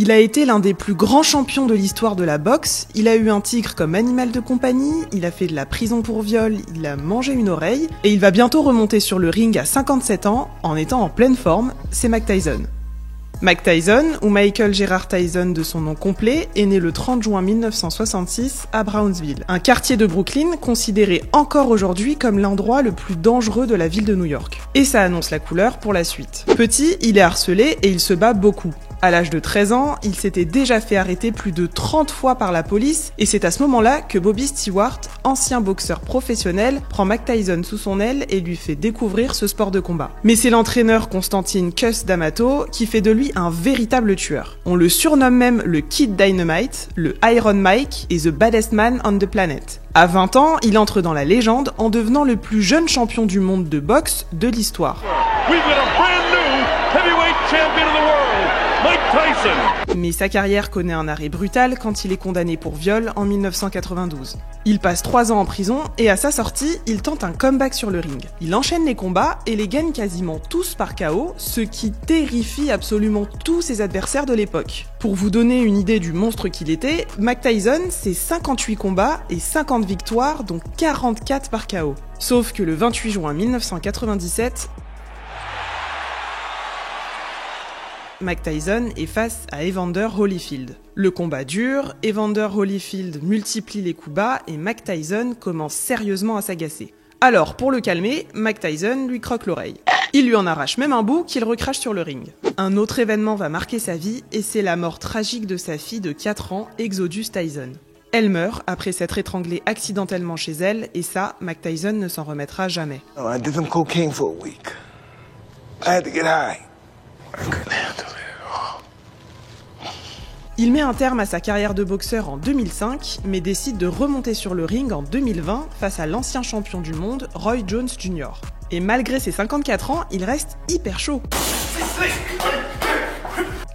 Il a été l'un des plus grands champions de l'histoire de la boxe, il a eu un tigre comme animal de compagnie, il a fait de la prison pour viol, il a mangé une oreille, et il va bientôt remonter sur le ring à 57 ans, en étant en pleine forme, c'est Mike Tyson. Mike Tyson, ou Michael Gerard Tyson de son nom complet, est né le 30 juin 1966 à Brownsville, un quartier de Brooklyn considéré encore aujourd'hui comme l'endroit le plus dangereux de la ville de New York. Et ça annonce la couleur pour la suite. Petit, il est harcelé et il se bat beaucoup. À l'âge de 13 ans, il s'était déjà fait arrêter plus de 30 fois par la police et c'est à ce moment-là que Bobby Stewart, ancien boxeur professionnel, prend Mike Tyson sous son aile et lui fait découvrir ce sport de combat. Mais c'est l'entraîneur Constantine Cus D'Amato qui fait de lui un véritable tueur. On le surnomme même le Kid Dynamite, le Iron Mike et The Baddest Man on the Planet. À 20 ans, il entre dans la légende en devenant le plus jeune champion du monde de boxe de l'histoire. Mike Tyson. Mais sa carrière connaît un arrêt brutal quand il est condamné pour viol en 1992. Il passe 3 ans en prison et à sa sortie, il tente un comeback sur le ring. Il enchaîne les combats et les gagne quasiment tous par KO, ce qui terrifie absolument tous ses adversaires de l'époque. Pour vous donner une idée du monstre qu'il était, Mike Tyson, c'est 58 combats et 50 victoires, dont 44 par KO. Sauf que le 28 juin 1997, Mike Tyson est face à Evander Holyfield. Le combat dure, Evander Holyfield multiplie les coups bas et Mike Tyson commence sérieusement à s'agacer. Alors, pour le calmer, Mike Tyson lui croque l'oreille. Il lui en arrache même un bout qu'il recrache sur le ring. Un autre événement va marquer sa vie et c'est la mort tragique de sa fille de 4 ans, Exodus Tyson. Elle meurt après s'être étranglée accidentellement chez elle et ça, Mike Tyson ne s'en remettra jamais. I did some cocaine for a week. I had to get high. I couldn't handle it. Il met un terme à sa carrière de boxeur en 2005, mais décide de remonter sur le ring en 2020 face à l'ancien champion du monde, Roy Jones Jr. Et malgré ses 54 ans, il reste hyper chaud.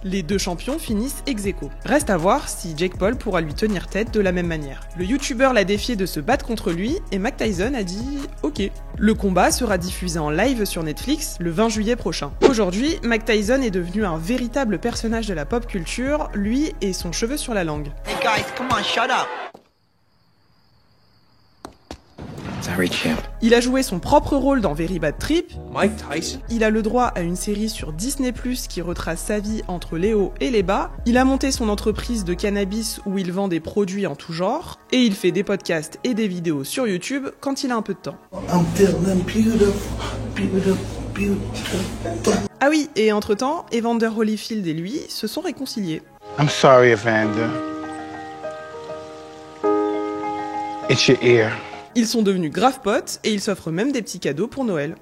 Les deux champions finissent ex-aequo. Reste à voir si Jake Paul pourra lui tenir tête de la même manière. Le youtubeur l'a défié de se battre contre lui et Mike Tyson a dit « Ok ». Le combat sera diffusé en live sur Netflix le 20 juillet prochain. Aujourd'hui, Mike Tyson est devenu un véritable personnage de la pop culture, lui et son cheveu sur la langue. Hey guys, come on, shut up. Sorry, champ. Il a joué son propre rôle dans Very Bad Trip. Mike Tyson. Il a le droit à une série sur Disney+, qui retrace sa vie entre les hauts et les bas. Il a monté son entreprise de cannabis où il vend des produits en tout genre. Et il fait des podcasts et des vidéos sur YouTube quand il a un peu de temps. Ah oui, et entre-temps, Evander Holyfield et lui se sont réconciliés. I'm sorry, Evander. It's your ear. Ils sont devenus graves potes et ils s'offrent même des petits cadeaux pour Noël.